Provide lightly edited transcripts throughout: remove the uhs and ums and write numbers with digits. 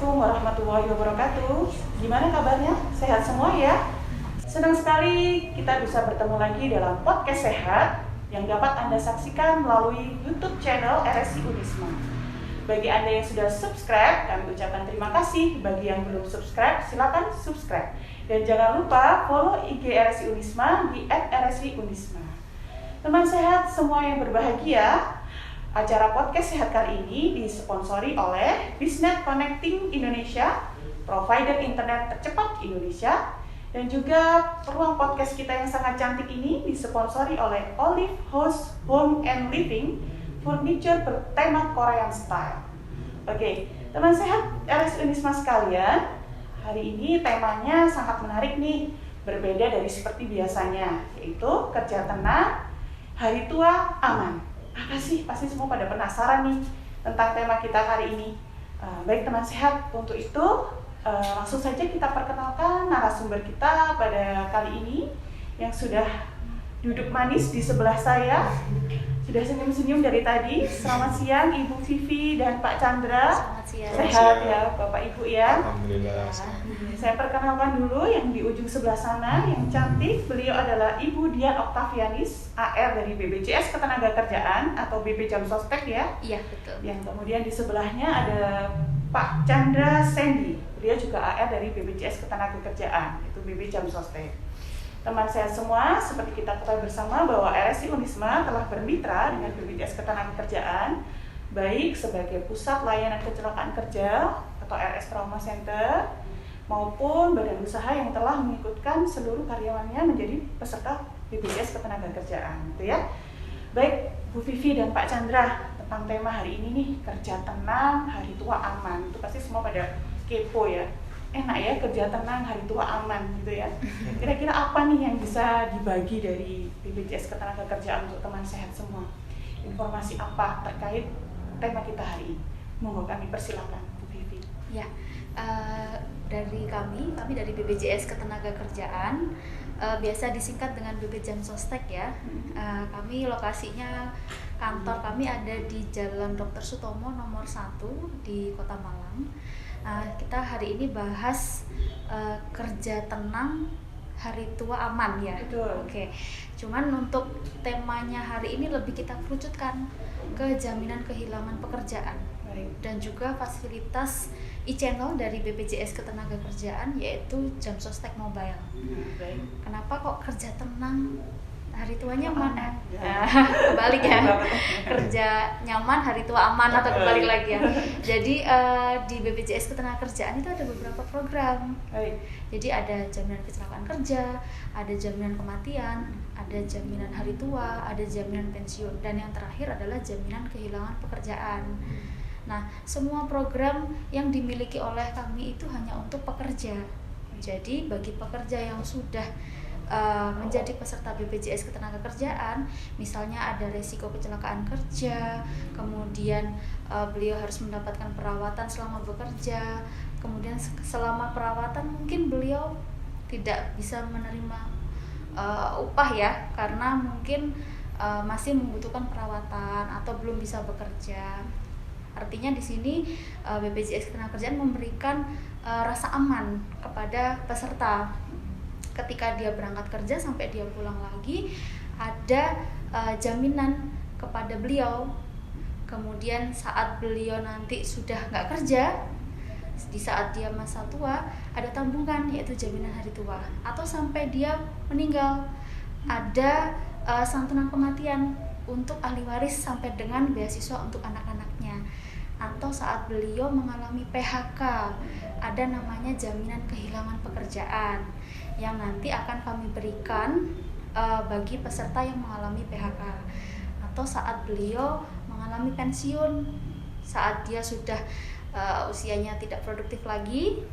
Assalamualaikum warahmatullahi wabarakatuh. Gimana kabarnya? Sehat semua ya? Senang sekali kita bisa bertemu lagi dalam podcast sehat yang dapat Anda saksikan melalui YouTube channel RSI Unisma. Bagi Anda yang sudah subscribe, kami ucapkan terima kasih. Bagi yang belum subscribe, silakan subscribe. Dan jangan lupa follow IG RSI Unisma di @RSI-Unisma. Teman sehat semua yang berbahagia, acara podcast sehat kali ini disponsori oleh Bisnet Connecting Indonesia, provider internet tercepat Indonesia, dan juga ruang podcast kita yang sangat cantik ini disponsori oleh Olive House Home and Living, furniture bertema Korean style. Oke, teman sehat RSI Unisma sekalian, hari ini temanya sangat menarik nih, berbeda dari seperti biasanya, yaitu kerja tenang, hari tua aman. Apa sih? Pasti semua pada penasaran nih tentang tema kita hari ini. Baik teman sehat, untuk itu langsung saja kita perkenalkan narasumber kita pada kali ini yang sudah duduk manis di sebelah saya, sudah senyum-senyum dari tadi. Selamat siang Ibu Vivi dan Pak Chandra. Selamat siang. Sehat ya Bapak Ibu ya. Alhamdulillah. Saya perkenalkan dulu yang di ujung sebelah sana, yang cantik. Beliau adalah Ibu Dian Oktavianis, AR dari BPJS Ketenagakerjaan atau BP Jam Sostek ya. Iya, betul. Yang kemudian di sebelahnya ada Pak Chandra Sandy. Beliau juga AR dari BPJS Ketenagakerjaan, itu BP Jam Sostek. Teman saya semua, seperti kita ketahui bersama bahwa RSI Unisma telah bermitra dengan BPJS Ketenagakerjaan, baik sebagai pusat layanan kecelakaan kerja atau RS Trauma Center, maupun badan usaha yang telah mengikutkan seluruh karyawannya menjadi peserta BPJS Ketenagakerjaan, gitu ya. Baik, Bu Vivi dan Pak Chandra, tentang tema hari ini nih, kerja tenang, hari tua aman. Itu pasti semua pada kepo ya. Enak ya kerja tenang, hari tua aman gitu ya. Kira-kira apa nih yang bisa dibagi dari BPJS Ketenagakerjaan untuk teman sehat semua? Informasi apa terkait tema kita hari ini? Monggo kami persilakan Bu Vivi. Ya, dari kami dari BPJS Ketenagakerjaan, biasa disingkat dengan BP Jam Sostek ya. Kami lokasinya, kantor kami ada di Jalan Dr. Sutomo nomor 1 di Kota Malang. Kita hari ini bahas kerja tenang, hari tua aman ya. Betul. Oke. Cuman untuk temanya hari ini lebih kita kerucutkan ke jaminan kehilangan pekerjaan. Baik. Dan juga fasilitas e-channel dari BPJS Ketenagakerjaan, yaitu Jam Sostek Mobile. Baik. Kenapa kok kerja tenang, hari tua nyaman? Ya. Kebalik ya, kerja nyaman, hari tua aman, atau kebalik lagi ya. Jadi di BPJS Ketenagakerjaan itu ada beberapa program. Baik. Jadi ada jaminan kecelakaan kerja, ada jaminan kematian, ada jaminan hari tua, ada jaminan pensiun, dan yang terakhir adalah jaminan kehilangan pekerjaan. Nah, semua program yang dimiliki oleh kami itu hanya untuk pekerja. Jadi bagi pekerja yang sudah menjadi peserta BPJS Ketenagakerjaan, misalnya ada resiko kecelakaan kerja, kemudian beliau harus mendapatkan perawatan selama bekerja, kemudian selama perawatan mungkin beliau tidak bisa menerima upah ya, karena mungkin masih membutuhkan perawatan atau belum bisa bekerja. Artinya di sini BPJS Ketenagakerjaan memberikan rasa aman kepada peserta. Ketika dia berangkat kerja sampai dia pulang lagi, ada jaminan kepada beliau. Kemudian saat beliau nanti sudah nggak kerja, di saat dia masa tua, ada tabungan, yaitu jaminan hari tua. Atau sampai dia meninggal, ada santunan kematian untuk ahli waris sampai dengan beasiswa untuk anak-anaknya. Atau saat beliau mengalami PHK, ada namanya jaminan kehilangan pekerjaan yang nanti akan kami berikan bagi peserta yang mengalami PHK. Atau saat beliau mengalami pensiun, saat dia sudah usianya tidak produktif lagi,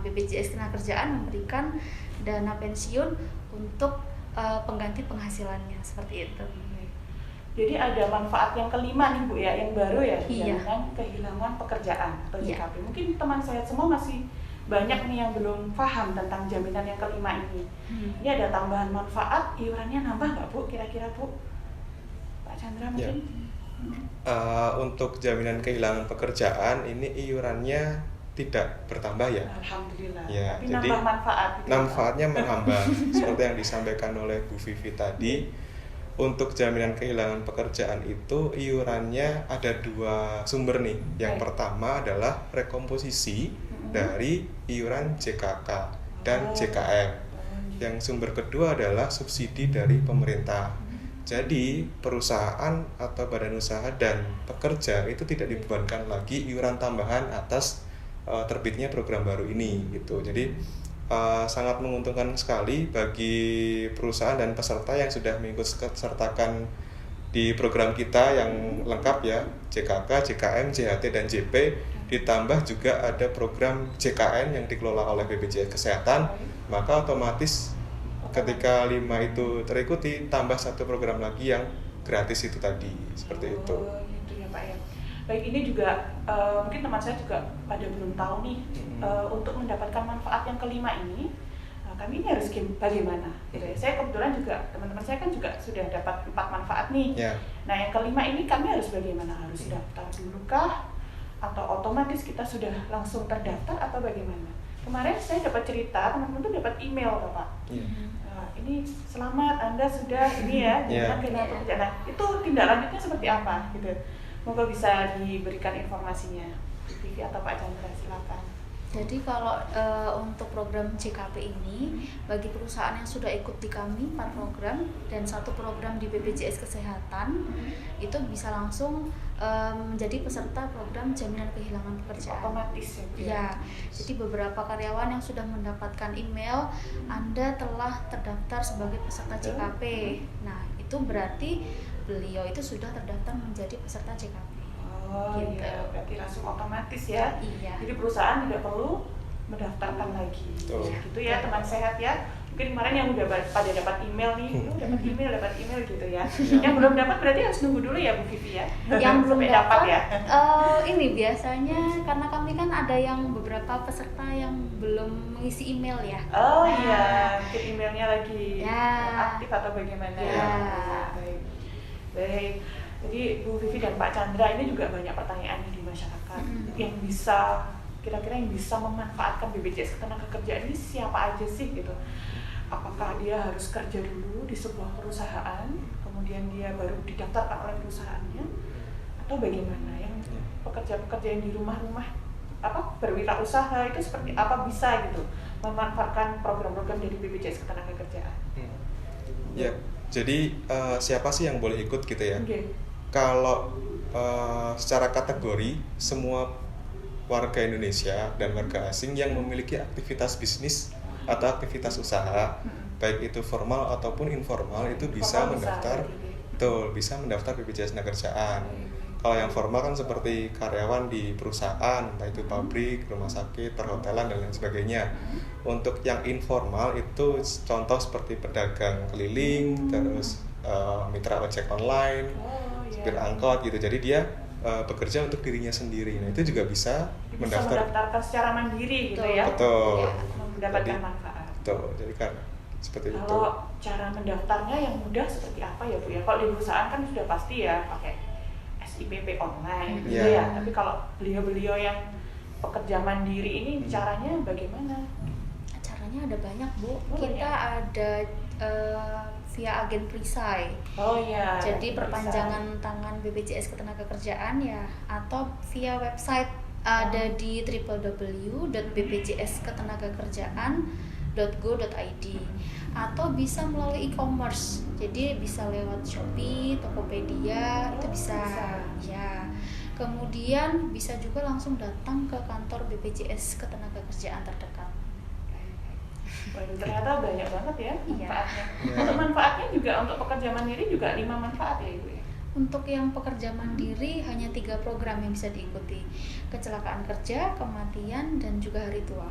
BPJS Ketenagakerjaan memberikan dana pensiun untuk pengganti penghasilannya, seperti itu. Jadi ada manfaat yang kelima nih Bu ya, yang baru ya, Iya. jaminan kehilangan pekerjaan atau Iya. JKP. Mungkin teman saya semua masih banyak nih yang belum paham tentang jaminan yang kelima ini. Ini ada tambahan manfaat, iurannya nambah nggak Bu kira-kira Bu? Pak Chandra mungkin? Untuk jaminan kehilangan pekerjaan ini iurannya tidak bertambah ya. Alhamdulillah. Ya, Tapi jadi nambah manfaat. Gitu, manfaatnya menambah seperti yang disampaikan oleh Bu Vivi tadi. Untuk jaminan kehilangan pekerjaan itu iurannya ada 2 sumber nih. Yang pertama adalah rekomposisi dari iuran JKK dan JKM. Yang sumber kedua adalah subsidi dari pemerintah. Jadi perusahaan atau badan usaha dan pekerja itu tidak dibebankan lagi iuran tambahan atas terbitnya program baru ini gitu. Jadi sangat menguntungkan sekali bagi perusahaan dan peserta yang sudah mengikut sertakan di program kita yang lengkap ya, JKK, JKM, JHT, dan JP. Ditambah juga ada program JKN yang dikelola oleh BPJS Kesehatan, maka otomatis ketika 5 itu terikuti, tambah 1 program lagi yang gratis itu tadi, seperti itu. Gitu ya Pak ya. Baik, ini juga mungkin teman saya juga pada belum tahu nih, untuk mendapatkan manfaat yang kelima ini, kami ini harus bagaimana? Gitu ya. Saya kebetulan juga, teman-teman saya kan juga sudah dapat 4 manfaat nih. Yeah. Nah yang kelima ini kami harus bagaimana? Harus daftar dulu kah? Atau otomatis kita sudah langsung terdaftar atau bagaimana? Kemarin saya dapat cerita, teman-teman tuh dapat email Pak. Yeah. Ini selamat Anda sudah ini ya, Yeah. kehilangan pekerjaan. Nah, itu tindak lanjutnya seperti apa gitu? Moga bisa diberikan informasinya. Vivi atau Pak Chandra, silakan. Jadi kalau untuk program JKP ini bagi perusahaan yang sudah ikut di kami 4 program dan 1 program di BPJS Kesehatan itu bisa langsung menjadi peserta program jaminan kehilangan pekerjaan. Otomatis ya. Ya, jadi beberapa karyawan yang sudah mendapatkan email Anda telah terdaftar sebagai peserta JKP. Nah, itu berarti beliau itu sudah terdaftar menjadi peserta JKP. Oh Gitu. iya, berarti langsung otomatis ya. Iya. Jadi perusahaan tidak perlu mendaftarkan lagi. Betul. Gitu ya teman sehat ya. Mungkin kemarin yang udah pada dapat email nih, dapat email gitu ya. Yang belum dapat berarti harus nunggu dulu ya Bu Vivi ya. Yang belum Sampai dapat ya. Ini biasanya karena kami kan ada yang beberapa peserta yang belum mengisi email ya. Oh iya, mungkin emailnya lagi Ya. aktif atau bagaimana? Ya. Baik. Baik. Jadi Bu Vivi dan Pak Chandra ini juga banyak pertanyaan di masyarakat yang bisa kira-kira yang bisa memanfaatkan BPJS Ketenagakerjaan ini siapa aja sih gitu? Apakah dia harus kerja dulu di sebuah perusahaan, kemudian dia baru didaftarkan oleh perusahaannya, atau bagaimana? Yang pekerja-pekerja yang di rumah-rumah berwirausaha itu seperti apa bisa gitu memanfaatkan program-program dari BPJS Ketenagakerjaan? Ya, jadi siapa sih yang boleh ikut gitu ya? Okay. Kalau secara kategori semua warga Indonesia dan warga asing yang memiliki aktivitas bisnis atau aktivitas usaha, baik itu formal ataupun informal, itu bisa mendaftar, bisa mendaftar BPJS Ketenagakerjaan. Kalau yang formal kan seperti karyawan di perusahaan, entah itu pabrik, rumah sakit, perhotelan dan lain sebagainya. Untuk yang informal itu contoh seperti pedagang keliling, terus mitra ojek online, supir angkot gitu. Jadi dia bekerja untuk dirinya sendiri. Nah, itu juga bisa mendaftarkan secara mandiri gitu ya. Betul. Ya, mendapatkan manfaat. Betul. Jadi kan seperti itu. Kalau cara mendaftarnya yang mudah seperti apa ya Bu ya? Kalau di perusahaan kan sudah pasti ya pakai SIPP online gitu ya. Tapi kalau beliau-beliau yang pekerja mandiri ini caranya bagaimana? Caranya ada banyak Bu. Kita ada via agen perisai. Oh iya. Jadi perpanjangan tangan BPJS Ketenagakerjaan ya, atau via website ada di www.bpjsketenagakerjaan.go.id atau bisa melalui e-commerce. Jadi bisa lewat Shopee, Tokopedia, itu bisa. Ya. Kemudian bisa juga langsung datang ke kantor BPJS Ketenagakerjaan terdekat. Waduh, ternyata banyak banget ya manfaatnya. Iya. Untuk manfaatnya juga untuk pekerja mandiri juga 5 manfaat ya Ibu ya? Untuk yang pekerja mandiri hanya 3 program yang bisa diikuti. Kecelakaan kerja, kematian, dan juga hari tua.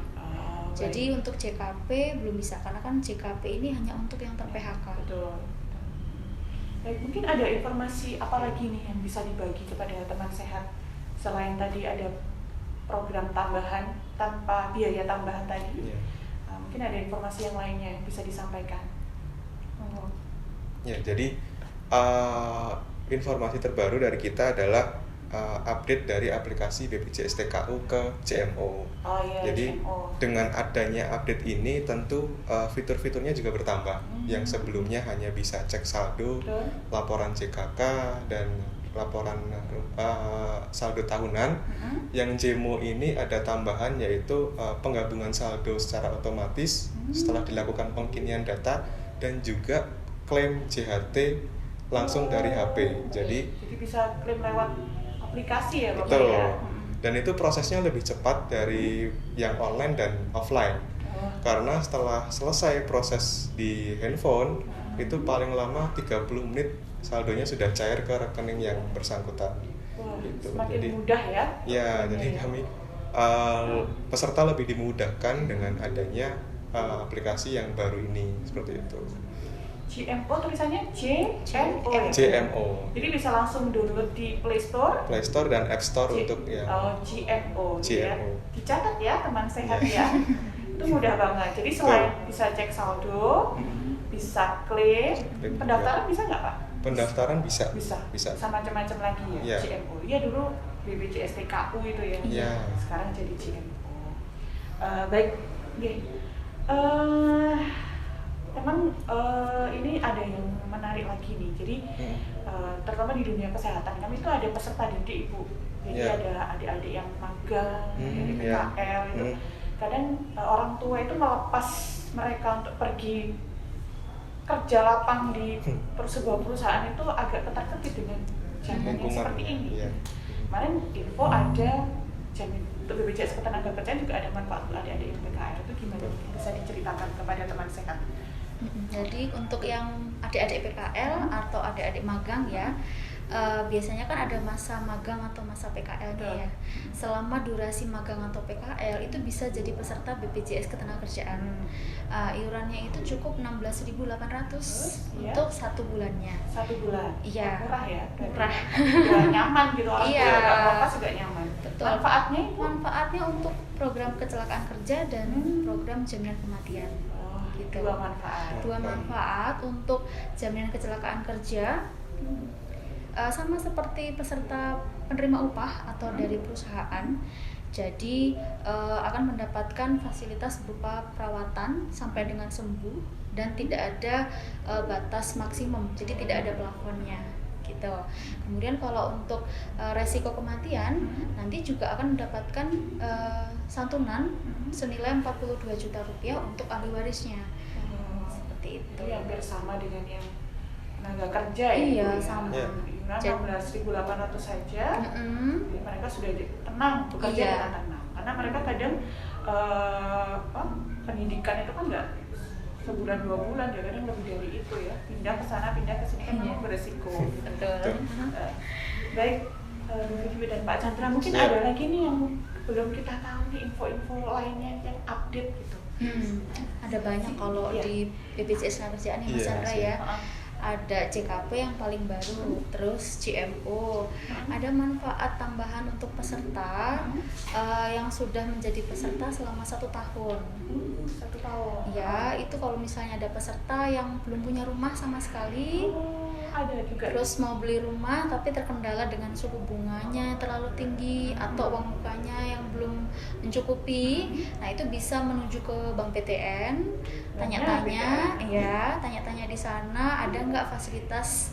Jadi untuk JKP belum bisa karena kan JKP ini hanya untuk yang ter-PHK. Betul. Baik, mungkin ada informasi apa lagi nih yang bisa dibagi kepada teman sehat selain tadi ada program tambahan tanpa biaya tambahan tadi? Yeah. Mungkin ada informasi yang lainnya yang bisa disampaikan. Ya, jadi informasi terbaru dari kita adalah update dari aplikasi BPJS TKU ke JMO. Oh iya, Jadi JMO. dengan adanya update ini tentu fitur-fiturnya juga bertambah. Yang sebelumnya hanya bisa cek saldo, Betul. laporan JKK dan laporan saldo tahunan. Yang JMO ini ada tambahan yaitu penggabungan saldo secara otomatis setelah dilakukan pengkinian data dan juga klaim JHT langsung dari HP. Jadi bisa klaim lewat aplikasi ya Bapak betul. ya. Dan itu prosesnya lebih cepat dari yang online dan offline. Karena setelah selesai proses di handphone itu paling lama 30 menit saldonya sudah cair ke rekening yang bersangkutan. Wah, Gitu. semakin Jadi mudah ya. ya, jadi ya. kami peserta lebih dimudahkan dengan adanya aplikasi yang baru ini seperti itu. JMO tulisannya JMO ya? JMO. Jadi bisa langsung download di Play Store. Play Store dan App Store untuk yang JMO, gitu ya. JMO. Dicatat ya teman sehat Ya. ya. Itu mudah banget. Jadi selain bisa cek saldo, bisa klaim, pendaftaran bisa nggak Pak? pendaftaran bisa. Bisa. Sama macam-macam lagi ya, Ya. JMO. Iya dulu BPJS TKU itu ya. Ya. Sekarang jadi JMO. Baik, oke. Emang ini ada yang menarik lagi nih. Jadi terutama di dunia kesehatan kami itu ada peserta didik Ibu. Jadi Ya. ada adik-adik yang magang, dari ya. PKL itu. Kadang orang tua itu melepas mereka untuk pergi kerja lapang di sebuah perusahaan itu agak ketar-ketir dengan jaminan yang seperti ini. Ya. Kemarin info ada jamin untuk BPJS Ketenagakerjaan juga ada manfaat untuk adik-adik yang PKL. Itu gimana? Bisa diceritakan kepada teman sehat. Jadi untuk yang adik-adik PKL atau adik-adik magang ya, biasanya kan ada masa magang atau masa PKL-nya ya. Selama durasi magang atau PKL itu bisa jadi peserta BPJS Ketenagakerjaan. Iurannya itu cukup 16.800 Iya. untuk 1 bulannya. 1 bulan. Iya. Murah ya. Murah. Udah nyaman gitu orang Iya. tua nggak lepas juga nyaman. Betul. Manfaatnya itu Manfaatnya untuk program kecelakaan kerja dan program jaminan kematian. Gitu. dua manfaat. Dua manfaat untuk jaminan kecelakaan kerja. Sama seperti peserta penerima upah atau dari perusahaan, jadi akan mendapatkan fasilitas berupa perawatan sampai dengan sembuh dan tidak ada batas maksimum, jadi tidak ada plafonnya gitu. Kemudian kalau untuk resiko kematian nanti juga akan mendapatkan santunan senilai 42 juta rupiah untuk ahli warisnya. Seperti itu. Itu hampir sama dengan yang tenaga kerja ya. Iya, Bu, ya. sama. Iuran 16.800 saja. Mm-mm. Jadi mereka sudah tenang bekerja Iya. dengan tenang. Karena mereka kadang pendidikan itu kan nggak sebulan 2 bulan ya, kadang lebih dari itu ya. Pindah ke sana, pindah ke sini kan Iya. memang beresiko. Betul. Baik, Bu Vivi dan Pak Chandra, mungkin Ya. ada lagi nih yang belum kita tahu nih, info-info lainnya yang update gitu. Ada banyak kalau Iya. di BPJS Ketenagakerjaan ya Mas Iya, Chandra sih. ya. Ada JKP yang paling baru, terus JMO. Ada manfaat tambahan untuk peserta yang sudah menjadi peserta selama 1 tahun. 1 tahun. Ya, itu kalau misalnya ada peserta yang belum punya rumah sama sekali, Ada juga. terus mau beli rumah tapi terkendala dengan suku bunganya terlalu tinggi atau uang mukanya yang belum mencukupi, nah itu bisa menuju ke Bank BTN, tanya-tanya di sana ada nggak fasilitas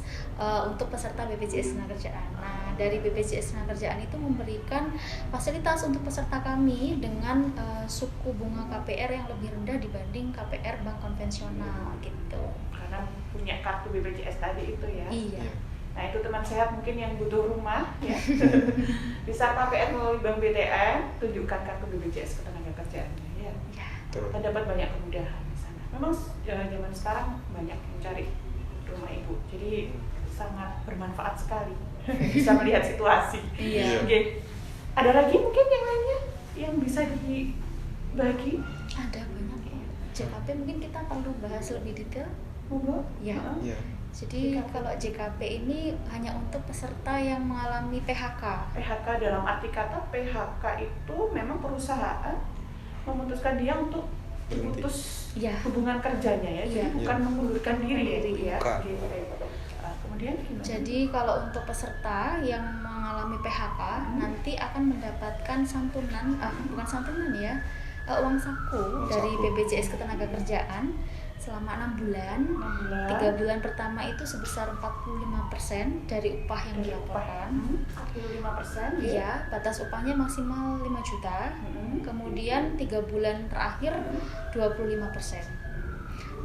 untuk peserta BPJS Ketenagakerjaan. Nah, dari BPJS Ketenagakerjaan itu memberikan fasilitas untuk peserta kami dengan suku bunga KPR yang lebih rendah dibanding KPR bank konvensional gitu. Karena punya kartu BPJS tadi itu ya. Iya. Nah itu teman sehat mungkin yang butuh rumah ya bisa KPR melalui Bank BTN, tunjukkan kartu BPJS Ketenagakerjaannya ya. Betul. Kita dapat banyak kemudahan di sana. Memang zaman sekarang banyak yang cari rumah ibu, jadi sangat bermanfaat sekali bisa melihat situasi. Iya. Oke. Ada lagi mungkin yang lainnya yang bisa dibagi? Ada banyak ya. JKP mungkin kita perlu bahas lebih detail. Monggo. Ya. Iya. Jadi JKP. kalau JKP ini hanya untuk peserta yang mengalami PHK. PHK dalam arti kata PHK itu memang perusahaan memutuskan dia untuk Berhenti. putus Iya. hubungan kerjanya ya, jadi Iya. bukan Iya. mengundurkan diri ya, Bu, ya. Bukan. Oke, baik. Kemudian gimana? Jadi kalau untuk peserta yang mengalami PHK nanti akan mendapatkan santunan, bukan santunan ya, uang saku Uang dari saku. BPJS Ketenagakerjaan selama 6 bulan. 6 bulan. 3 bulan pertama itu sebesar 45% dari upah yang dilaporkan. 45%. Iya, batas upahnya maksimal 5 juta. Kemudian 3 bulan terakhir 25%.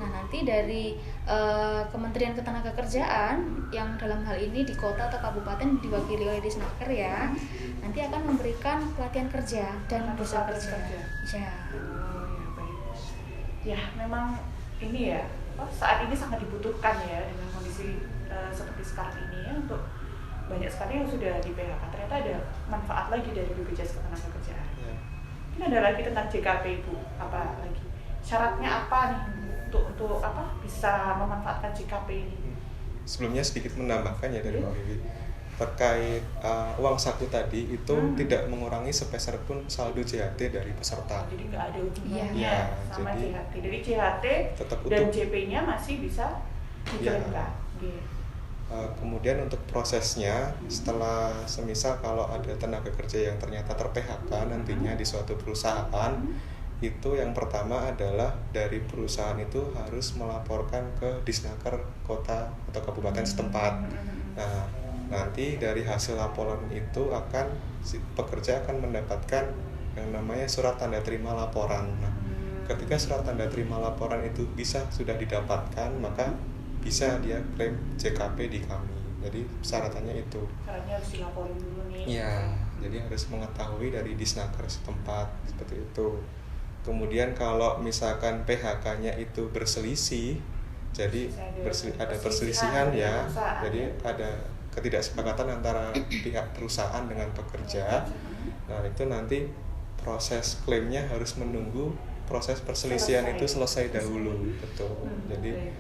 Nah, nanti dari Kementerian Ketenagakerjaan yang dalam hal ini di kota atau kabupaten diwakili oleh Disnaker ya, nanti akan memberikan pelatihan kerja dan bursa kerja. Ya. Oh, ya baik. Ya, memang ini ya, saat ini sangat dibutuhkan ya dengan kondisi seperti sekarang ini ya, untuk banyak sekali yang sudah di PHK. Ternyata ada manfaat lagi dari BPJS Ketenagakerjaan. Ya. Ini ada lagi tentang JKP, Ibu. Apa lagi? Syaratnya apa nih untuk apa bisa memanfaatkan JKP ini? Sebelumnya sedikit menambahkan ya dari Mbak Vivi terkait uang saku tadi itu tidak mengurangi sepeser pun saldo JHT dari peserta. Jadi nggak ada hubungannya Iya, sama jadi JHT. Jadi JHT tetap dan utuh. JP-nya masih bisa dikirimkan. Iya. Kemudian untuk prosesnya setelah semisal kalau ada tenaga kerja yang ternyata ter-PHK nantinya di suatu perusahaan, itu yang pertama adalah dari perusahaan itu harus melaporkan ke Disnaker kota atau kabupaten setempat. Nah, nanti dari hasil laporan itu si pekerja akan mendapatkan yang namanya surat tanda terima laporan. Nah, ketika surat tanda terima laporan itu sudah didapatkan, maka bisa dia klaim JKP di kami. Jadi syaratannya itu. Syaratnya harus dilaporin dulu nih. Iya, jadi harus mengetahui dari Disnaker setempat seperti itu. Kemudian kalau misalkan PHK-nya itu berselisih, jadi ada perselisihan ya. Jadi ada ketidaksepakatan antara pihak perusahaan dengan pekerja. Nah, itu nanti proses klaimnya harus menunggu proses perselisihan itu selesai dahulu, betul. Jadi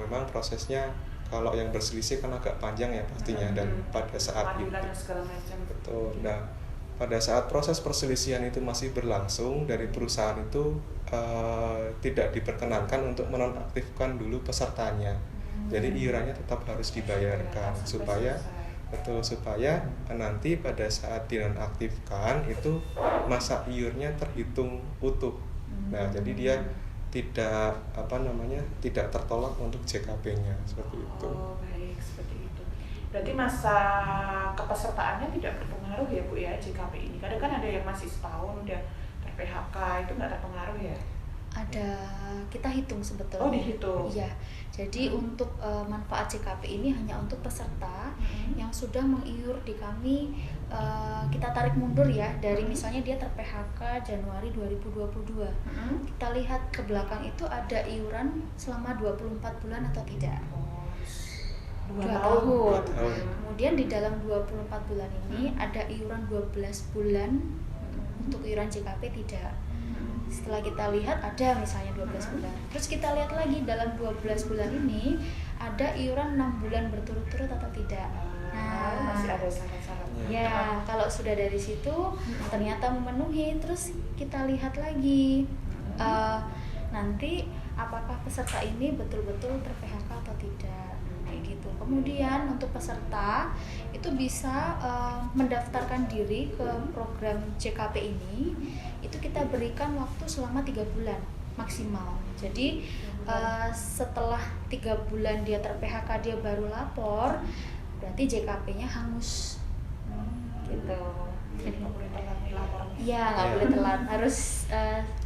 memang prosesnya kalau yang berselisih kan agak panjang ya pastinya, dan pada saat itu betul. Nah, pada saat proses perselisihan itu masih berlangsung, dari perusahaan itu tidak diperkenankan untuk menonaktifkan dulu pesertanya. Jadi iurannya tetap harus dibayarkan supaya nanti pada saat dinonaktifkan itu masa iurnya terhitung utuh. Nah, jadi dia tidak tertolak untuk JKP-nya seperti itu. Oh, baik, seperti itu. Berarti masa kepesertaannya tidak berpengaruh ya, Bu ya, JKP ini. Kadang kan ada yang masih setahun udah ter-PHK, itu nggak terpengaruh ya? Ada, kita hitung sebetulnya. Oh, dihitung. Iya. Jadi untuk manfaat JKP ini hanya untuk peserta yang sudah mengiur di kami, kita tarik mundur ya dari misalnya dia ter-PHK Januari 2022. Kita lihat ke belakang itu ada iuran selama 24 bulan atau tidak. 2 tahun. Kemudian di dalam 24 bulan ini ada iuran 12 bulan untuk iuran JKP tidak. Setelah kita lihat ada misalnya 12 bulan. Terus kita lihat lagi dalam 12 bulan ini ada iuran 6 bulan berturut-turut atau tidak. Nah, masih ada syarat-syaratnya. Ya, kalau sudah dari situ ternyata memenuhi, terus kita lihat lagi nanti apakah peserta ini betul-betul ter-PHK atau tidak. Kayak gitu. Kemudian untuk peserta itu bisa mendaftarkan diri ke program JKP ini, itu kita berikan waktu selama 3 bulan maksimal. Jadi setelah 3 bulan dia ter-PHK dia baru lapor, berarti JKP-nya hangus. Gitu. Jadi nggak boleh telat nih laporannya. Iya, nggak boleh telat, harus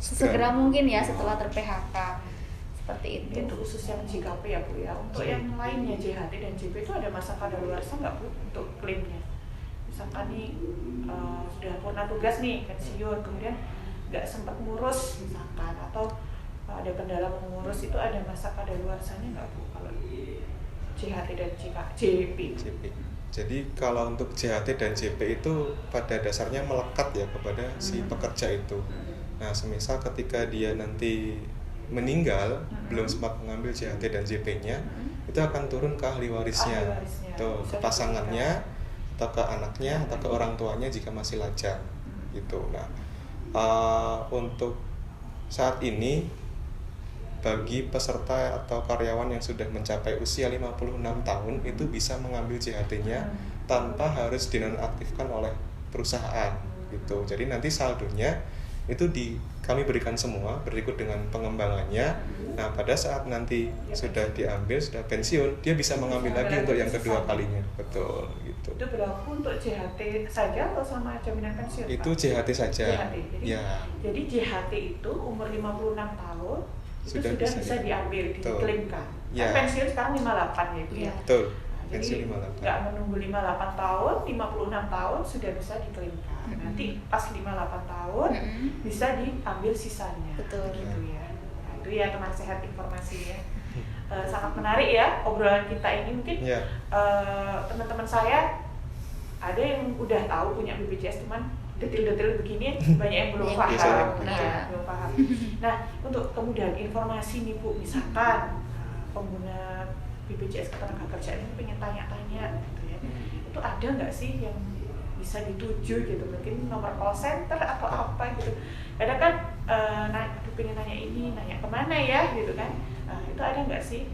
sesegera mungkin ya setelah ter-PHK. Seperti itu. Itu khusus yang JKP ya, Bu ya. Untuk yang lainnya JHT dan JP itu ada masa kadaluarsa nggak, Bu, untuk klaimnya? Misalkan nih sudah purna tugas nih, pensiun, kemudian nggak sempat ngurus misalkan, atau ada kendala mengurus, itu ada masa kadaluarsanya nggak, Bu, kalau JHT dan JP? Jadi kalau untuk JHT dan JP itu pada dasarnya melekat ya kepada si pekerja itu. Nah, semisal ketika dia nanti meninggal, belum sempat mengambil JHT dan JP-nya, itu akan turun ke ahli warisnya, tuh, ke pasangannya, atau ke anaknya, atau ke orang tuanya jika masih lajang, gitu. Nah, untuk saat ini bagi peserta atau karyawan yang sudah mencapai usia 56 tahun itu bisa mengambil JHT-nya tanpa harus dinonaktifkan oleh perusahaan gitu. Jadi nanti saldonya itu kami berikan semua berikut dengan pengembangannya. Nah, pada saat nanti sudah diambil, sudah pensiun, dia bisa mengambil lagi untuk yang kedua kalinya. Betul, gitu. Itu berlaku untuk JHT saja atau sama jaminan pensiun, Pak? Itu JHT saja. JHT. Jadi JHT itu umur 56 tahun itu sudah bisa diambil, diklaimkan. Ya. Pensiun sekarang 58 ya, Bu ya. Betul. Jadi Pensiun 58. nggak menunggu 58 tahun, 56 tahun sudah bisa diklaimkan. Nanti pas 58 tahun bisa diambil sisanya. Betul. Gitu ya. Nah, itu ya teman sehat informasinya. Sangat menarik ya obrolan kita ini. Mungkin teman-teman saya ada yang udah tahu punya BPJS, cuman detail-detail begini banyak yang belum paham. Belum paham. Nah, untuk kemudahan informasi nih Bu, misalkan pengguna BPJS Ketenagakerjaan ini pengen tanya-tanya gitu ya, itu ada nggak sih yang bisa dituju gitu, mungkin nomor call center atau apa gitu. Kadang kan pengen nanya ini, nanya kemana ya gitu kan. Itu ada nggak sih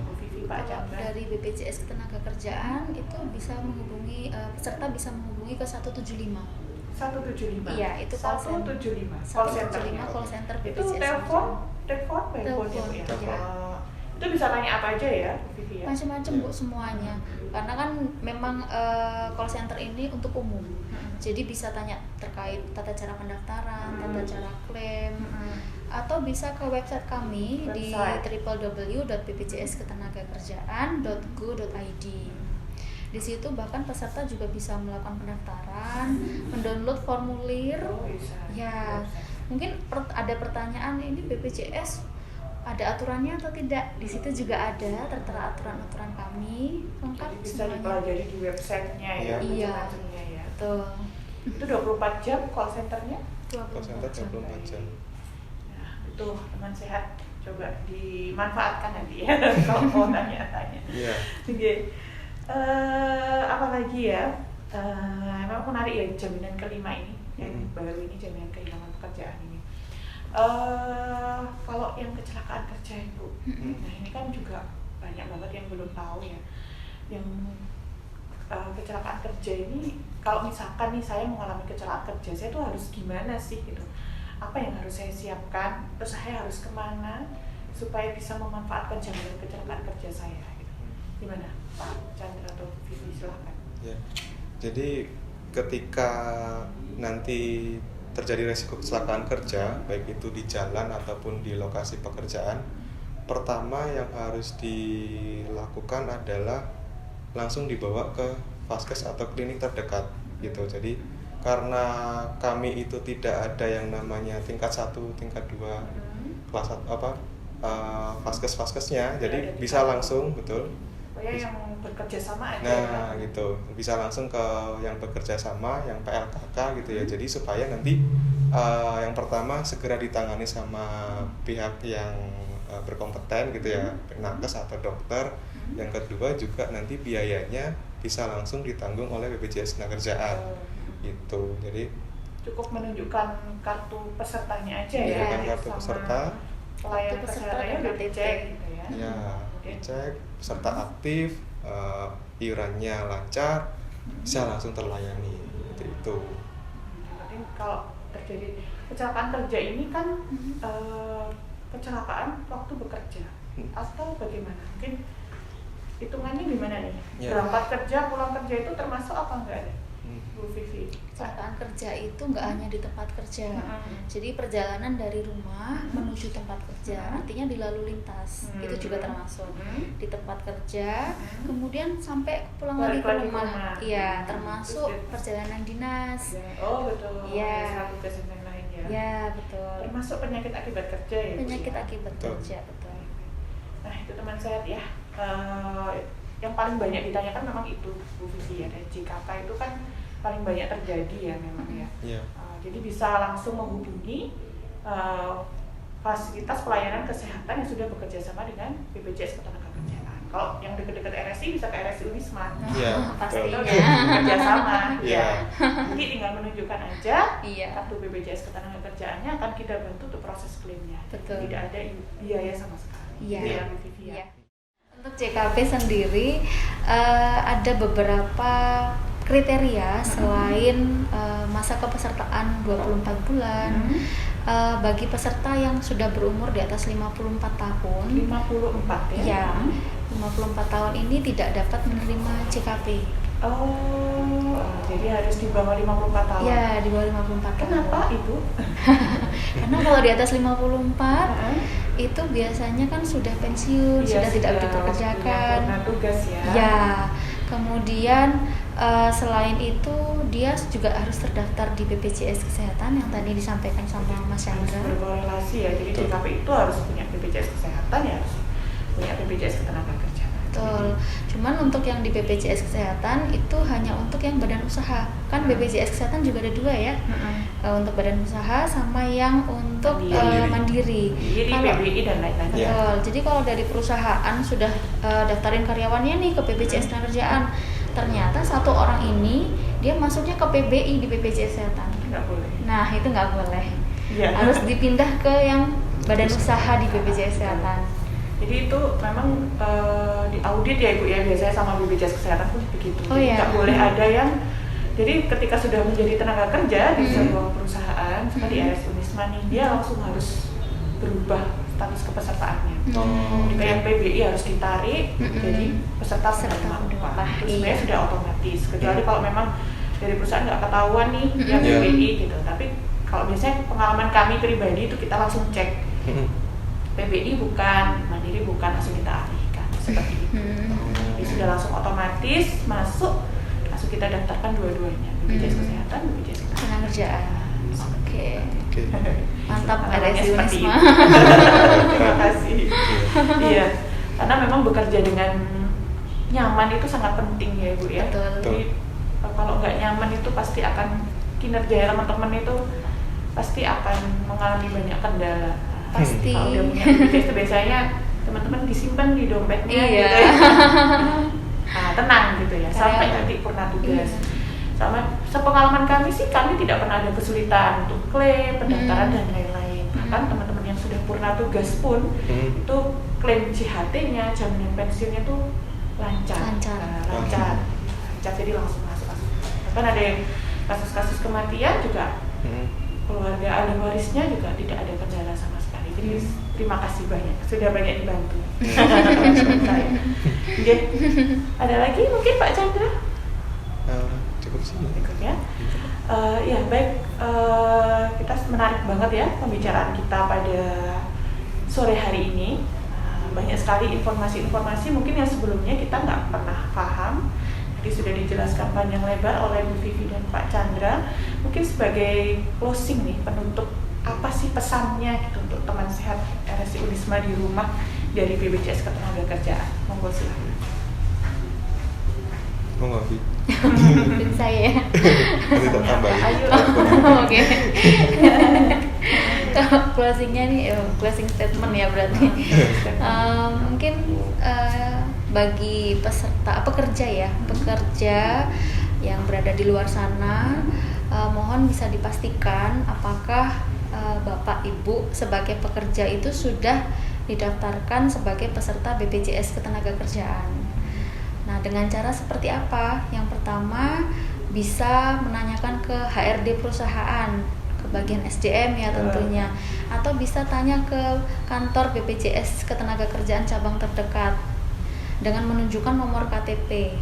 Bu Vivi, Pak Chandra? Dari BPJS Ketenagakerjaan itu bisa menghubungi, peserta bisa menghubungi ke 175. 175. Iya, itu call center. 175. 175 call center Itu BPJS. telepon ya. Itu bisa tanya apa aja ya, Vivi ya? Macam-macam Bu, semuanya. Karena kan memang call center ini untuk umum. Jadi bisa tanya terkait tata cara pendaftaran, tata cara klaim, atau bisa ke website kami di www.bpjsketenagakerjaan.go.id. Di situ bahkan peserta juga bisa melakukan pendaftaran, mendownload formulir. Ya, mungkin ada pertanyaan, ini BPJS ada aturannya atau tidak? Di situ juga ada tertera aturan-aturan kami lengkap. Bisa dipelajari di websitenya ya. Iya, ya. betul. Itu 24 jam call centernya? Call center 24 jam. Nah, itu teman sehat coba dimanfaatkan nanti ya kalau mau tanya-tanya. Iya. Oke. Apalagi ya, memang menarik ya jaminan kelima ini yang baru ini, jaminan kehilangan pekerjaan ini. Kalau yang kecelakaan kerja itu, nah ini kan juga banyak banget yang belum tahu ya. Yang kecelakaan kerja ini, kalau misalkan nih saya mengalami kecelakaan kerja, saya tuh harus gimana sih gitu? Apa yang harus saya siapkan? Terus saya harus kemana supaya bisa memanfaatkan jaminan kecelakaan kerja saya? Gitu. Gimana, Pak Chandra atau Vivi, silahkan. Ya. Jadi ketika nanti terjadi resiko kecelakaan kerja, baik itu di jalan ataupun di lokasi pekerjaan, pertama yang harus dilakukan adalah langsung dibawa ke vaskes atau klinik terdekat gitu. Jadi karena kami itu tidak ada yang namanya tingkat 1, tingkat 2, kelas vaskes-vaskesnya, jadi bisa langsung, betul. Yang bekerja sama aja. Nah, gitu. Bisa langsung ke yang bekerja sama, yang PLKK gitu ya. Jadi supaya nanti yang pertama segera ditangani sama pihak yang berkompeten gitu ya, nakes atau dokter. Yang kedua juga nanti biayanya bisa langsung ditanggung oleh BPJS Ketenagakerjaan. Gitu. Jadi cukup menunjukkan kartu pesertanya aja ya. Menunjukkan kartu peserta. Pelayanan kesehatannya udah dicek gitu ya. Ya, dicek, peserta aktif, iurannya lancar, bisa langsung terlayani. Itu. Berarti kalau terjadi kecelakaan kerja ini kan kecelakaan waktu bekerja atau bagaimana? Mungkin hitungannya gimana nih? Ya. Berangkat kerja, pulang kerja itu termasuk apa enggak ada? Bu Vivi. Kecelakaan kerja itu nggak hanya di tempat kerja. Jadi perjalanan dari rumah menuju tempat kerja, artinya di lalu lintas, itu juga termasuk di tempat kerja. Kemudian sampai pulang lagi ke rumah. Iya, termasuk perjalanan dinas. Oh betul. Iya. Tugas yang lain ya. Iya, betul. Termasuk penyakit akibat kerja ya. Penyakit akibat kerja, betul. Nah itu teman sehat ya. Yang paling banyak ditanyakan memang itu Bu Vivi ya, dan JKK itu kan paling banyak terjadi ya memang ya. Yeah. Jadi bisa langsung menghubungi fasilitas pelayanan kesehatan yang sudah bekerja sama dengan BPJS Ketenagakerjaan. Kalau yang deket-deket RSI bisa ke RSI Unisma. Iya, Pasti. Kita betul. udah kerja sama. Iya. Jadi tinggal menunjukkan aja Iya. kartu BPJS Ketenagakerjaannya akan kita bantu untuk proses klaimnya. Betul. Tidak ada biaya sama sekali. Iya. Gitu ya, Bu Vivi ya. Iya. Untuk JKP sendiri ada beberapa kriteria selain masa kepesertaan 24 bulan. Bagi peserta yang sudah berumur di atas 54 tahun, 54 ya? ya, 54 tahun ini tidak dapat menerima JKP. Oh, jadi harus di bawah 54 tahun? Ya, di bawah 54 tahun. Kenapa Ibu? Karena kalau di atas 54 itu biasanya kan sudah pensiun, Iya, sudah tidak sudah dipekerjakan. punya tugas ya? Ya, kemudian selain itu dia juga harus terdaftar di BPJS Kesehatan yang tadi disampaikan sama Mas Harus Chandra. berkorelasi ya, jadi Betul. JKP itu harus punya BPJS Kesehatan ya, harus punya BPJS Ketenagakerjaan. Betul. Cuman untuk yang di BPJS Kesehatan itu hanya untuk yang badan usaha. Kan BPJS Kesehatan juga ada dua ya. Untuk badan usaha sama yang untuk mandiri. Jadi Kalau- PBI dan lain-lain. Iya. Betul. Jadi kalau dari perusahaan sudah daftarin karyawannya nih ke BPJS Ketenagakerjaan, ternyata satu orang ini dia masuknya ke PBI di BPJS Kesehatan. Nggak boleh. Nah, itu nggak boleh. Iya. Harus dipindah ke yang badan usaha di BPJS Kesehatan. Jadi itu memang di audit ya Ibu ya, biasanya sama BPJS Kesehatan pun begitu. Oh, Jadi iya. nggak boleh ada yang, jadi ketika sudah menjadi tenaga kerja di sebuah perusahaan seperti RS Unisma nih, dia langsung harus berubah status kepesertaannya. Oh, Jika yang oke. PBI harus ditarik jadi peserta Peserta penerima penerima upah. upah, Itu iya. sebenarnya sudah otomatis. Kecuali kalau memang dari perusahaan nggak ketahuan nih yang Iya. PBI gitu. Tapi kalau biasanya pengalaman kami pribadi itu kita langsung cek PBI bukan, mandiri bukan, langsung kita alihkan seperti itu. Jadi sudah langsung otomatis masuk, langsung kita daftarkan dua-duanya, BPJS Kesehatan, BPJS Ketenagakerjaan. Oke. Oke. Mantap Pengalamannya RSI seperti Unisma. itu. Terima kasih. Iya, karena memang bekerja dengan nyaman itu sangat penting ya Ibu ya. Betul. Jadi kalau nggak nyaman itu pasti akan kinerja teman-teman itu pasti akan mengalami banyak kendala. Pasti. Kalau udah punya BPJS itu biasanya teman-teman disimpan di dompetnya Iya. gitu ya. Nah, tenang gitu ya, sampai Karyawan. nanti purna tugas. Iya. Sama sepengalaman kami sih, kami tidak pernah ada kesulitan untuk klaim, pendaftaran dan lain-lain. Bahkan teman-teman yang sudah purna tugas pun itu klaim CHT-nya, jaminan pensiunnya tuh lancar. Lancar. Lancar. Jadi langsung masuk. Bahkan ada yang kasus-kasus kematian juga keluarga ahli warisnya juga tidak ada kendala sama sekali. Jadi terima kasih banyak, sudah banyak dibantu. Saya. Oke. Ada lagi mungkin Pak Chandra? Cukup sih. Berikutnya. Ya baik, kita menarik banget ya pembicaraan kita pada sore hari ini. Banyak sekali informasi-informasi mungkin yang sebelumnya kita nggak pernah paham. Jadi sudah dijelaskan panjang lebar oleh Bu Vivi dan Pak Chandra. Mungkin sebagai closing nih, penutup, apa sih pesannya gitu untuk teman sehat RSI Unisma di rumah dari BPJS Ketenagakerjaan? Monggo silakan. Monggo, Vi. Mungkin saya. Nanti tak tambahin. Ayo. Oke. Kalau closingnya nih, closing statement ya berarti. Mungkin bagi peserta pekerja ya, pekerja yang berada di luar sana, mohon bisa dipastikan apakah Bapak Ibu sebagai pekerja itu sudah didaftarkan sebagai peserta BPJS Ketenagakerjaan. Nah, dengan cara seperti apa? Yang pertama, bisa menanyakan ke HRD perusahaan, ke bagian SDM ya tentunya, atau bisa tanya ke kantor BPJS Ketenagakerjaan cabang terdekat dengan menunjukkan nomor KTP.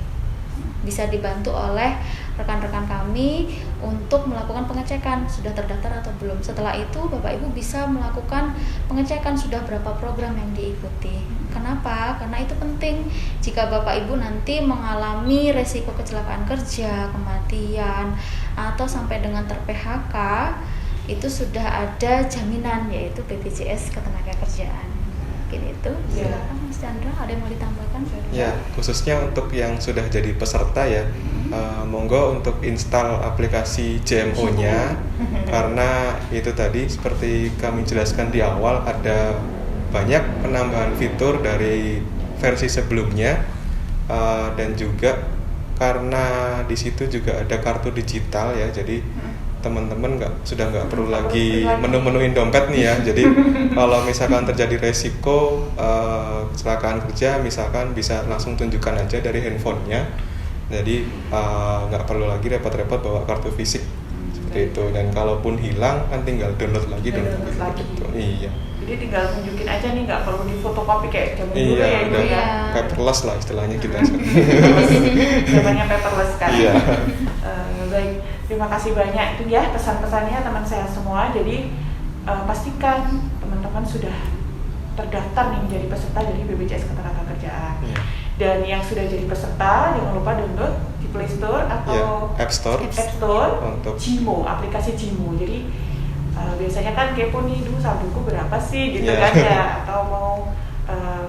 Bisa dibantu oleh rekan-rekan kami untuk melakukan pengecekan sudah terdaftar atau belum. Setelah itu Bapak Ibu bisa melakukan pengecekan sudah berapa program yang diikuti. Kenapa? Karena itu penting jika Bapak Ibu nanti mengalami resiko kecelakaan kerja, kematian, atau sampai dengan ter-PHK, itu sudah ada jaminan yaitu BPJS Ketenagakerjaan. Mungkin itu. Silakan Mas Chandra, ada yang mau ditambahkan? Ya, khususnya untuk yang sudah jadi peserta ya, monggo untuk install aplikasi JMO-nya karena itu tadi seperti kami jelaskan di awal ada banyak penambahan fitur dari versi sebelumnya, dan juga karena di situ juga ada kartu digital ya, jadi teman-teman sudah nggak perlu lagi menu-menuin dompet nih ya. Jadi kalau misalkan terjadi resiko kecelakaan kerja misalkan, bisa langsung tunjukkan aja dari handphonenya. Jadi nggak perlu lagi repot-repot bawa kartu fisik seperti itu. Dan kalaupun hilang kan tinggal download lagi gitu. Iya. Jadi tinggal tunjukin aja nih, nggak perlu difotokopi kayak zaman dulu ya Ibu ya. Paperless lah istilahnya kita. Zamannya paperless kan. Iya. Baik, terima kasih banyak itu ya pesan-pesannya teman sehat semua. Jadi pastikan teman-teman sudah terdaftar nih menjadi peserta dari BPJS Ketenagakerjaan. Iya. Dan yang sudah jadi peserta jangan lupa download di Play Store atau App Store untuk Jimo, aplikasi Jimo. Jadi biasanya kan kepo nih, dulu saldoku berapa sih gitu kan ya, atau mau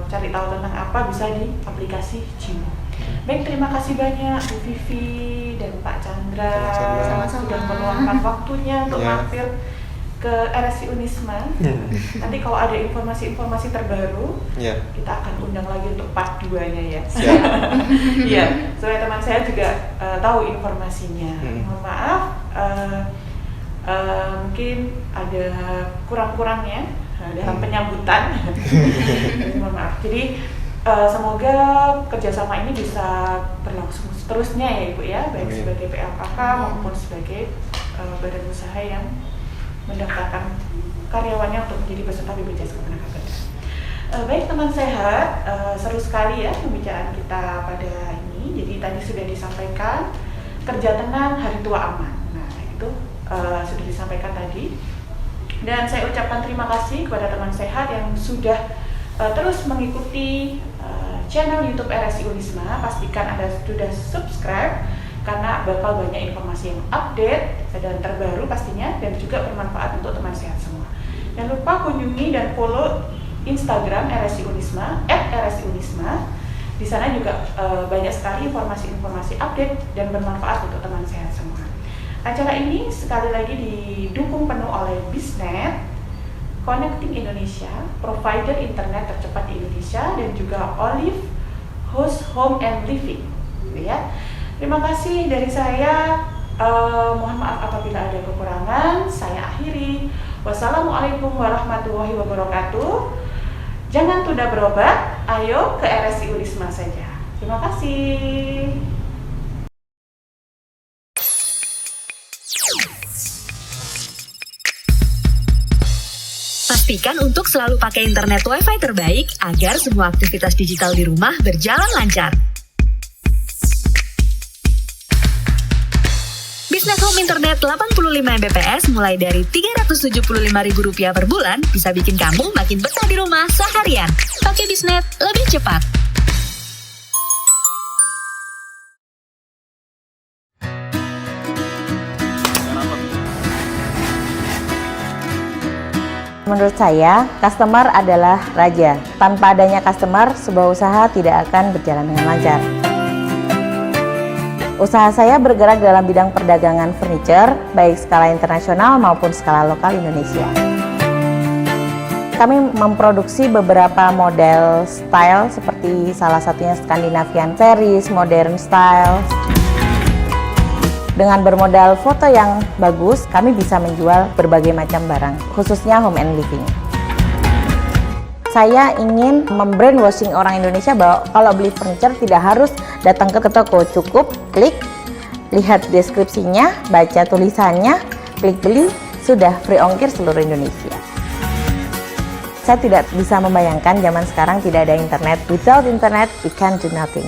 cari tahu tentang apa, bisa di aplikasi Jimo. Baik, terima kasih banyak Bu Vivi dan Pak Chandra sudah meluangkan waktunya untuk mampir ke RSI Unisma. Nanti kalau ada informasi-informasi terbaru, kita akan undang lagi untuk part 2-nya ya. Iya, supaya teman saya juga tahu informasinya. Mohon maaf, mungkin ada kurang-kurangnya dalam penyambutan. Mohon maaf. Jadi semoga kerjasama ini bisa berlangsung seterusnya ya Ibu ya, baik sebagai PLKK maupun sebagai badan usaha yang mendaftarkan karyawannya untuk menjadi peserta BPJS Ketenagakerjaan. Baik teman sehat, seru sekali ya pembicaraan kita pada ini. Jadi tadi sudah disampaikan kerja tenang, hari tua aman. Nah itu sudah disampaikan tadi. Dan saya ucapkan terima kasih kepada teman sehat yang sudah terus mengikuti channel YouTube RSI Unisma. Pastikan Anda sudah subscribe karena bakal banyak informasi yang update dan terbaru pastinya, dan juga bermanfaat untuk teman sehat semua. Jangan lupa kunjungi dan follow Instagram RSI Unisma @RSI-Unisma. Di sana juga banyak sekali informasi-informasi update dan bermanfaat untuk teman sehat semua. Acara ini sekali lagi didukung penuh oleh Bisnet, Connecting Indonesia, provider internet tercepat di Indonesia, dan juga Olive Host Home and Living. Ya. Terima kasih dari saya. Mohon maaf apabila ada kekurangan. Saya akhiri. Wassalamualaikum warahmatullahi wabarakatuh. Jangan tunda berobat. Ayo ke RSI Unisma saja. Terima kasih. Pastikan untuk selalu pakai internet Wi-Fi terbaik agar semua aktivitas digital di rumah berjalan lancar. Bisnet Home Internet 85 Mbps mulai dari Rp375.000 per bulan bisa bikin kamu makin betah di rumah seharian. Pakai Bisnet lebih cepat. Menurut saya, customer adalah raja. Tanpa adanya customer, sebuah usaha tidak akan berjalan dengan lancar. Usaha saya bergerak dalam bidang perdagangan furniture, baik skala internasional maupun skala lokal Indonesia. Kami memproduksi beberapa model style seperti salah satunya Scandinavian series, modern style. Dengan bermodal foto yang bagus, kami bisa menjual berbagai macam barang, khususnya home and living. Saya ingin membrainwashing orang Indonesia bahwa kalau beli furniture tidak harus datang ke toko, cukup klik, lihat deskripsinya, baca tulisannya, klik beli, sudah free ongkir seluruh Indonesia. Saya tidak bisa membayangkan zaman sekarang tidak ada internet. Without internet, we can do nothing.